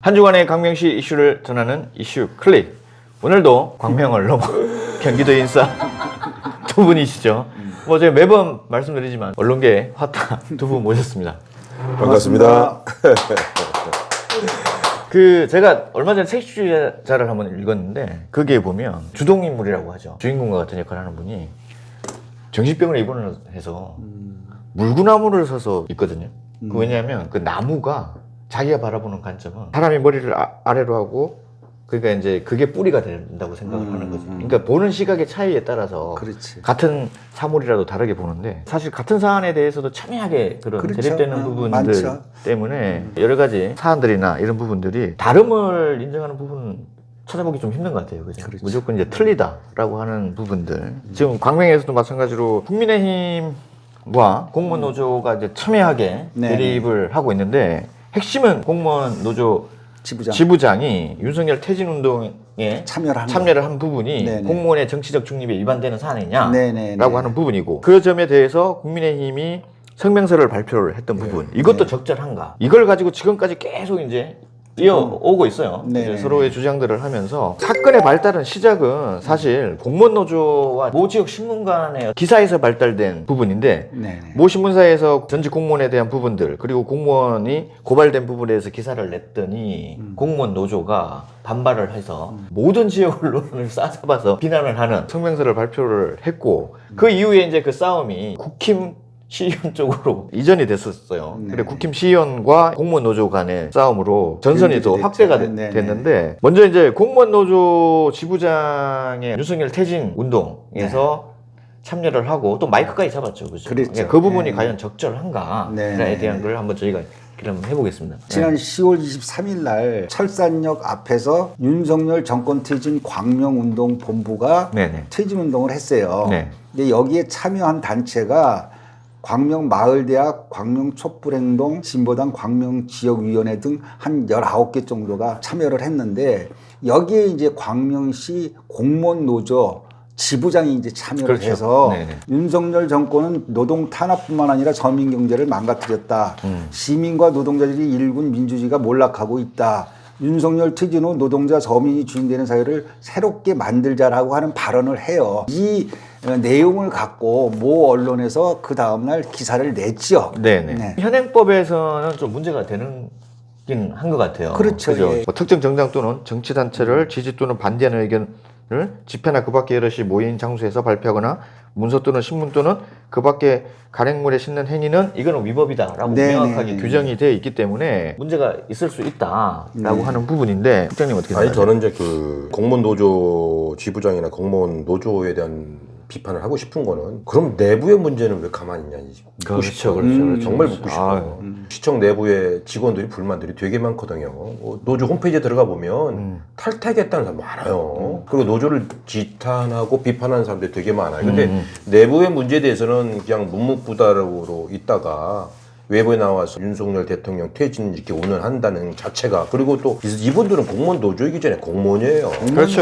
한 주간의 광명시 이슈를 전하는 이슈 클릭. 오늘도 광명을 넘어 경기도 인싸 두 분이시죠. 뭐 제가 매번 말씀드리지만 언론계의 핫타 두 분 모셨습니다. 반갑습니다. 제가 얼마 전에 책주자를 한번 읽었는데 거기에 보면 주동인물이라고 하죠. 주인공과 같은 역할을 하는 분이 정신병을 입원을 해서 물구나무를 서서 있거든요. 왜냐하면 그 나무가 자기가 바라보는 관점은 사람이 머리를 아래로 하고 그러니까 이제 그게 뿌리가 된다고 생각을 하는 거죠. 그러니까 보는 시각의 차이에 따라서 그렇지. 같은 사물이라도 다르게 보는데 사실 같은 사안에 대해서도 첨예하게 그런 그렇죠. 대립되는 부분들 많죠. 때문에 여러 가지 사안들이나 이런 부분들이 다름을 인정하는 부분 찾아보기 좀 힘든 것 같아요. 그죠? 그렇죠. 무조건 이제 틀리다라고 하는 부분들. 지금 광명에서도 마찬가지로 국민의힘과 공무원 노조가 이제 첨예하게 네. 대립을 하고 있는데 핵심은 공무원 노조 지부장이 윤석열 퇴진 운동에 참여를 한 부분이 네네. 공무원의 정치적 중립에 위반되는 사안이냐라고 네네네. 하는 부분이고 그 점에 대해서 국민의힘이 성명서를 발표를 했던 부분 이것도 적절한가 이걸 가지고 지금까지 계속 이제 이어오고 있어요. 이제 서로의 주장들을 하면서 사건의 발달은 시작은 사실 공무원 노조와 모 지역 신문간의 기사에서 발달된 부분인데 모 신문사에서 전직 공무원에 대한 부분들 그리고 공무원이 고발된 부분에 대해서 기사를 냈더니 공무원 노조가 반발을 해서 모든 지역 언론을 싸잡아서 비난을 하는 성명서를 발표를 했고 그 이후에 이제 그 싸움이 국힘 시의원 쪽으로 이전이 됐었어요. 그래 국힘 시의원과 공무원 노조 간의 싸움으로 전선이 또 확대가 됐는데 먼저 이제 공무원 노조 지부장의 윤석열 퇴진 운동에서 참여를 하고 또 마이크까지 잡았죠. 그죠? 그렇죠. 그 부분이 과연 적절한가에 대한 걸 한번 저희가 한번 해보겠습니다. 지난 10월 23일 날 철산역 앞에서 윤석열 정권 퇴진 광명운동본부가 퇴진운동을 했어요. 근데 여기에 참여한 단체가 광명마을대학, 광명촛불행동, 진보당 광명지역위원회 등 한 19개 정도가 참여를 했는데 여기에 이제 광명시 공무원노조 지부장이 이제 참여를 해서 윤석열 정권은 노동 탄압뿐만 아니라 서민 경제를 망가뜨렸다. 시민과 노동자들이 일군 민주주의가 몰락하고 있다. 윤석열 퇴진 후 노동자 서민이 주인되는 사회를 새롭게 만들자라고 하는 발언을 해요. 이 내용을 갖고 모 언론에서 그 다음날 기사를 냈죠. 현행법에서는 좀 문제가 되는 한 것 같아요. 그렇죠. 뭐 특정 정당 또는 정치단체를 지지 또는 반대하는 의견을 집회나 그 밖에 여럿이 모인 장소에서 발표하거나 문서 또는 신문 또는 그 밖에 가랭물에 싣는 행위는 이거는 위법이다라고 명확하게 규정이 되어 있기 때문에 문제가 있을 수 있다라고 하는 부분인데 국장님 어떻게 생각하세요? 저는 이제 그 공무원 노조 지부장이나 공무원 노조에 대한 비판을 하고 싶은 거는 그럼 내부의 문제는 왜 가만히 있냐 묻고 싶죠. 정말 묻고 싶어요. 시청 내부의 직원들이 불만들이 되게 많거든요. 노조 홈페이지에 들어가 보면 탈퇴하겠다는 사람 많아요. 그리고 노조를 지탄하고 비판하는 사람들이 되게 많아요. 근데 내부의 문제에 대해서는 그냥 묵묵부답으로 있다가 외부에 나와서 윤석열 대통령 퇴진 이렇게 운운한다는 자체가 그리고 또 이분들은 공무원 노조이기 전에 공무원이에요.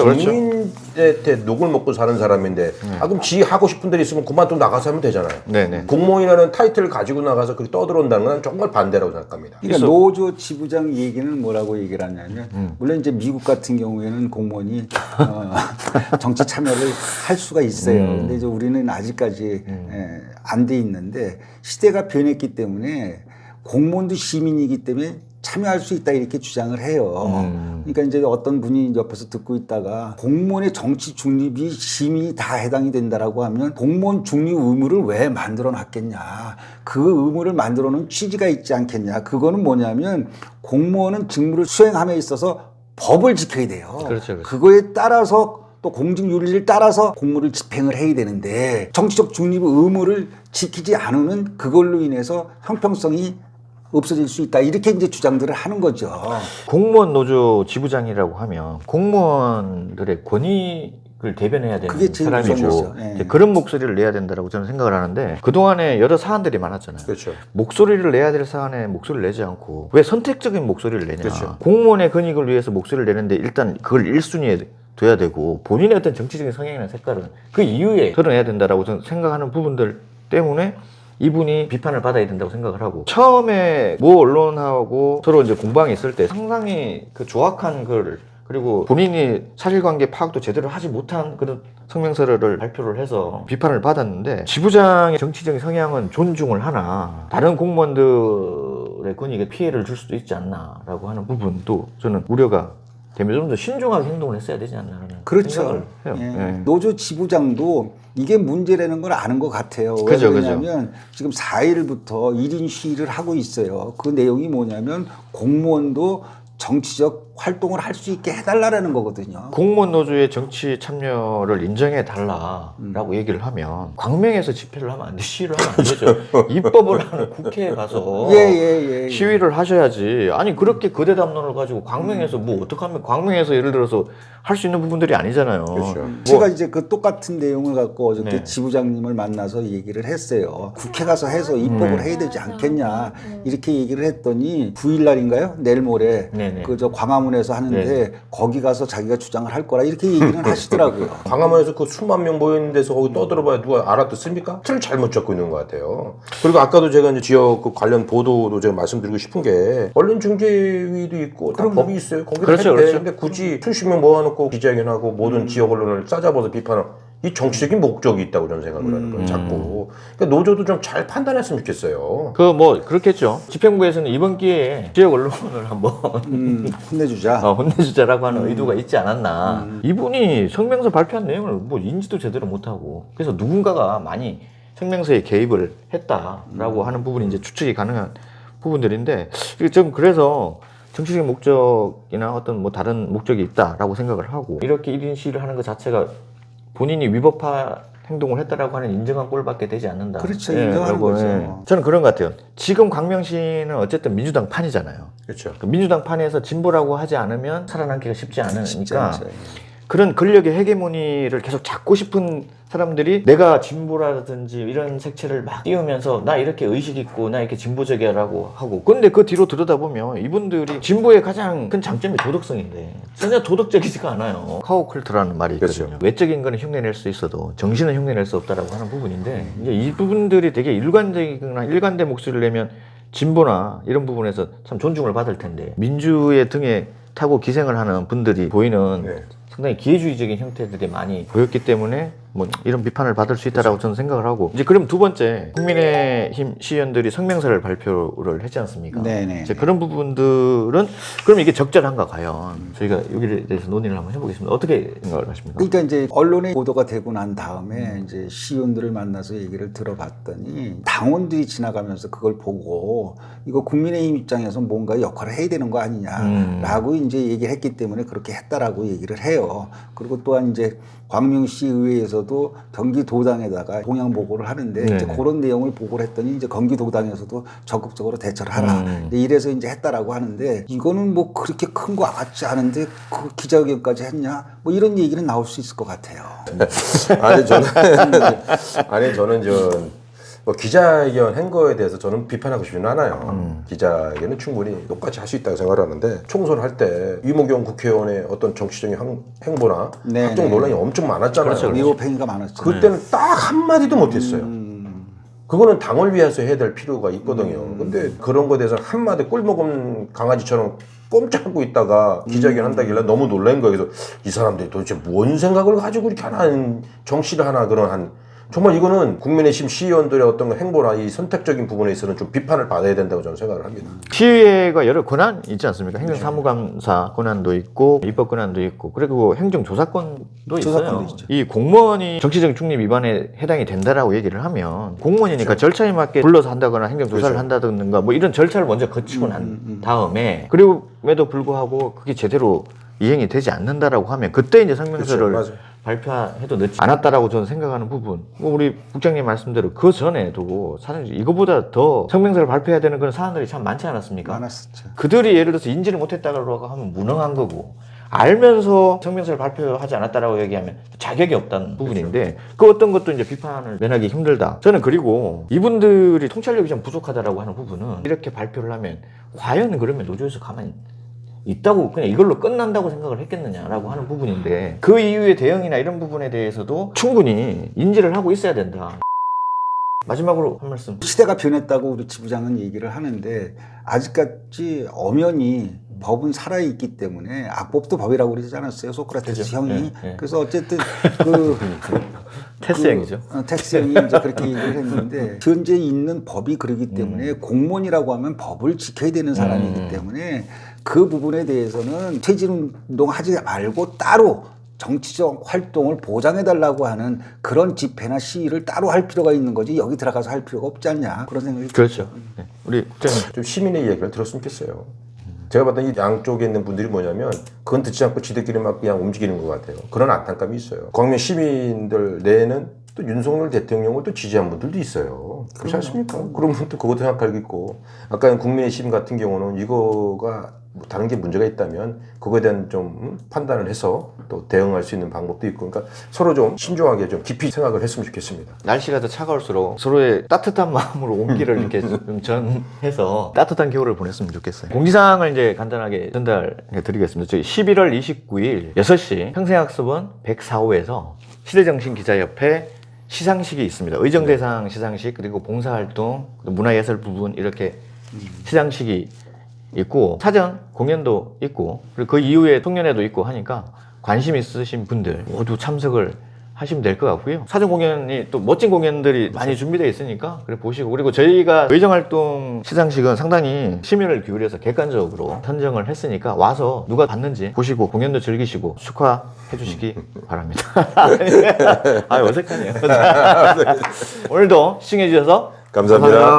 국민한테 녹을 먹고 사는 사람인데 그럼 지 하고 싶은 대로 있으면 그만 또 나가서 하면 되잖아요. 공무원이라는 타이틀을 가지고 나가서 그렇게 떠들어온다는 건 정말 반대라고 생각합니다. 그러니까 노조 지부장 얘기는 뭐라고 얘기를 하냐면 물론 이제 미국 같은 경우에는 공무원이 정치 참여를 할 수가 있어요. 근데 이제 우리는 아직까지 안 돼 있는데 시대가 변했기 때문에 공무원도 시민이기 때문에 참여할 수 있다 이렇게 주장을 해요. 그러니까 이제 어떤 분이 옆에서 듣고 있다가 공무원의 정치 중립이 시민이 다 해당이 된다라고 하면 공무원 중립 의무를 왜 만들어 놨겠냐. 그 의무를 만들어 놓은 취지가 있지 않겠냐. 그거는 뭐냐면 공무원은 직무를 수행함에 있어서 법을 지켜야 돼요. 그거에 따라서 또 공직윤리를 따라서 공무를 집행을 해야 되는데 정치적 중립 의무를 지키지 않으면 그걸로 인해서 형평성이 없어질 수 있다. 이렇게 이제 주장들을 하는 거죠. 공무원 노조 지부장이라고 하면 공무원들의 권익을 대변해야 되는 사람이고 그런 목소리를 내야 된다고 저는 생각을 하는데 그동안에 여러 사안들이 많았잖아요. 목소리를 내야 될 사안에 목소리를 내지 않고 왜 선택적인 목소리를 내냐. 공무원의 권익을 위해서 목소리를 내는데 일단 그걸 1순위에 둬야 되고 본인의 어떤 정치적인 성향이나 색깔은 그 이후에 드러내야 된다라고 저는 생각하는 부분들 때문에 이분이 비판을 받아야 된다고 생각을 하고, 처음에 모 언론하고 서로 이제 공방이 있을 때 상당히 그 조악한 글, 그리고 본인이 사실관계 파악도 제대로 하지 못한 그런 성명서를 발표를 해서 비판을 받았는데, 지부장의 정치적인 성향은 존중을 하나 다른 공무원들의 권익에 피해를 줄 수도 있지 않나라고 하는 부분도 저는 우려가 되면 좀 더 신중하게 행동을 했어야 되지 않나라는 생각을 해요. 예. 예. 노조 지부장도 이게 문제라는 걸 아는 것 같아요. 왜 그죠, 그러냐면 지금 4일부터 1인 시위를 하고 있어요. 그 내용이 뭐냐면 공무원도 정치적 활동을 할 수 있게 해달라는 거거든요. 공무원 노조의 정치 참여를 인정해 달라라고 얘기를 하면 광명에서 집회를 하면 안 돼, 시위를 하면 안 되죠. 입법을 하는 국회에 가서 예. 시위를 하셔야지. 아니 그렇게 거대 담론을 가지고 광명에서 뭐 어떡하면, 광명에서 예를 들어서 할 수 있는 부분들이 아니잖아요. 그렇죠. 제가 이제 그 똑같은 내용을 갖고 어저께 네. 지부장님을 만나서 얘기를 했어요. 국회 가서 해서 입법을 해야 되지 않겠냐 이렇게 얘기를 했더니 9일 날인가요? 내일 모레 네네. 그 저 광화문에서 하는데 거기 가서 자기가 주장을 할 거라 이렇게 얘기는 하시더라고요. 광화문에서 그 수만 명 모이는 데서 거기 떠들어봐야 누가 알아듣습니까? 틀을 잘못 잡고 있는 것 같아요. 그리고 아까도 제가 이제 지역 그 관련 보도도 제가 말씀드리고 싶은 게, 언론중재위도 있고 다 법이 있어요. 거기를 그렇죠, 할 때. 그렇죠. 근데 굳이 수십 명 모아놓고 기자회견하고 모든 지역 언론을 싸잡아서 비판을, 이 정치적인 목적이 있다고 저는 생각을 하는 거예요. 자꾸. 그러니까 노조도 좀 잘 판단했으면 좋겠어요. 그 뭐 그렇겠죠. 집행부에서는 이번 기회에 지역 언론을 한번 혼내주자. 혼내주자라고 하는 의도가 있지 않았나. 이분이 성명서 발표한 내용을 뭐 인지도 제대로 못하고, 그래서 누군가가 많이 성명서에 개입을 했다라고 하는 부분이 이제 추측이 가능한 부분들인데, 좀 그래서 정치적인 목적이나 어떤 뭐 다른 목적이 있다라고 생각을 하고, 이렇게 1인 시위를 하는 것 자체가 본인이 위법한 행동을 했다라고 하는 인정한 꼴밖에 되지 않는다. 그렇죠. 인정하는 라고, 거죠. 저는 그런 것 같아요. 지금 광명시는 어쨌든 민주당 판이잖아요. 그렇죠. 그 민주당 판에서 진보라고 하지 않으면 살아남기가 쉽지 않으니까 않죠. 그런 권력의 헤게모니를 계속 잡고 싶은 사람들이 내가 진보라든지 이런 색채를 막 띄우면서 나 이렇게 의식 있고 나 이렇게 진보적이야라고 하고, 근데 그 뒤로 들여다보면 이분들이 진보의 가장 큰 장점이 도덕성인데 전혀 도덕적이지가 않아요. 카오클트라는 말이 있거든요. 그렇죠. 외적인 거는 흉내낼 수 있어도 정신은 흉내낼 수 없다라고 하는 부분인데, 이제 이 부분들이 되게 일관되거나 일관된 목소리를 내면 진보나 이런 부분에서 참 존중을 받을 텐데, 민주의 등에 타고 기생을 하는 분들이 보이는 네. 상당히 기회주의적인 형태들이 많이 보였기 때문에 뭐 이런 비판을 받을 수 있다라고 저는 생각을 하고, 이제 그럼 두 번째, 국민의힘 시의원들이 성명서를 발표를 했지 않습니까? 네네. 이제 그런 부분들은 그럼 이게 적절한가 과연 저희가 여기에 대해서 논의를 한번 해보겠습니다. 어떻게 생각을 하십니까? 그러니까 이제 언론에 보도가 되고 난 다음에 이제 시의원들을 만나서 얘기를 들어봤더니 당원들이 지나가면서 그걸 보고 이거 국민의힘 입장에서 뭔가 역할을 해야 되는 거 아니냐라고 이제 얘기를 했기 때문에 그렇게 했다라고 얘기를 해요. 그리고 또한 이제 광명시 의회에서도 경기도당에다가 동향 보고를 하는데 이제 그런 내용을 보고를 했더니 이제 경기도당에서도 적극적으로 대처를 하라. 이래서 이제 했다라고 하는데, 이거는 뭐 그렇게 큰 거 같지 않은데 그 기자회견까지 했냐? 뭐 이런 얘기는 나올 수 있을 것 같아요. 저는 뭐 기자회견 한 거에 대해서 저는 비판하고 싶지는 않아요. 기자회견은 충분히 똑같이 할 수 있다고 생각하는데, 총선할 때 이모경 국회의원의 어떤 정치적인 행보나 네, 각종 논란이 엄청 많았잖아요. 그렇죠. 위법행위가 많았죠. 그때는 딱 한마디도 못했어요. 그거는 당을 위해서 해야 될 필요가 있거든요. 근데 그런 거에 대해서 한마디 꿀먹은 강아지처럼 꼼짝하고 있다가 기자회견 한다길래 너무 놀란 거예요. 그래서 이 사람들이 도대체 뭔 생각을 가지고 이렇게 정치를 하나, 그런 정말 이거는 국민의힘 시의원들의 어떤 행보나 이 선택적인 부분에 있어서는 좀 비판을 받아야 된다고 저는 생각을 합니다. 시의회가 여러 권한이 있지 않습니까? 행정사무감사 권한도 있고 입법 권한도 있고, 그리고 행정조사권도 있어요. 있죠. 이 공무원이 정치적 중립 위반에 해당이 된다라고 얘기를 하면, 공무원이니까 절차에 맞게 불러서 한다거나 행정조사를 한다든가 뭐 이런 절차를 먼저 거치고 난 다음에, 그리고에도 불구하고 그게 제대로 이행이 되지 않는다라고 하면 그때 이제 성명서를 발표해도 늦지 않았다라고 저는 생각하는 부분. 우리 국장님 말씀대로 그 전에도 사실 이거보다 더 성명서를 발표해야 되는 그런 사안들이 참 많지 않았습니까? 많았었죠. 그들이 예를 들어서 인지를 못했다고 하면 무능한 거고, 알면서 성명서를 발표하지 않았다라고 얘기하면 자격이 없다는 부분인데, 그 어떤 것도 이제 비판을 면하기 힘들다. 저는 그리고 이분들이 통찰력이 좀 부족하다라고 하는 부분은, 이렇게 발표를 하면 과연 그러면 노조에서 가만히 있다고 그냥 이걸로 끝난다고 생각을 했겠느냐라고 하는 부분인데, 그 이후의 대응이나 이런 부분에 대해서도 충분히 인지를 하고 있어야 된다. 마지막으로 한 말씀. 시대가 변했다고 우리 지부장은 얘기를 하는데 아직까지 엄연히 법은 살아있기 때문에 악법도 법이라고 그러지 않았어요 소크라테스 그죠? 형이. 예. 그래서 어쨌든 그 테스 형이죠. 테스 형이 이제 그렇게 얘기를 했는데 현재 있는 법이 그러기 때문에 공무원이라고 하면 법을 지켜야 되는 사람이기 때문에 그 부분에 대해서는 퇴진운동 하지 말고 따로 정치적 활동을 보장해달라고 하는 그런 집회나 시위를 따로 할 필요가 있는 거지 여기 들어가서 할 필요가 없지 않냐 그런 생각이 그렇죠. 네. 우리 국장님. 좀 시민의 이야기를 들었으면 좋겠어요. 제가 봤던 이 양쪽에 있는 분들이 뭐냐면 그건 듣지 않고 지들끼리 막 그냥 움직이는 것 같아요. 그런 안타까움이 있어요. 광명 시민들 내에는 또 윤석열 대통령을 또 지지한 분들도 있어요. 그렇지 않습니까? 그러면 또 그것도 생각하겠고 아까 국민의힘 같은 경우는 이거가 뭐 다른 게 문제가 있다면 그거에 대한 좀 판단을 해서 또 대응할 수 있는 방법도 있고 그러니까 서로 좀 신중하게 좀 깊이 생각을 했으면 좋겠습니다. 날씨가 더 차가울수록 서로의 따뜻한 마음으로 온기를 이렇게 좀 전해서 따뜻한 겨울을 보냈으면 좋겠어요. 공지사항을 이제 간단하게 전달해 드리겠습니다. 저희 11월 29일 6시 평생학습원 104호에서 시대정신기자협회 시상식이 있습니다. 의정대상 시상식 그리고 봉사활동 문화예술 부분 이렇게 시상식이 있고 사전 공연도 있고 그리고 그 이후에 송년회도 있고 하니까 관심 있으신 분들 모두 참석을 하시면 될 것 같고요. 사전 공연이 또 멋진 공연들이 많이 준비되어 있으니까 그래 보시고 그리고 저희가 의정활동 시상식은 상당히 심의를 기울여서 객관적으로 선정을 했으니까 와서 누가 봤는지 보시고 공연도 즐기시고 축하해 주시기 바랍니다. 아 어색하네요. 오늘도 시청해 주셔서 감사합니다.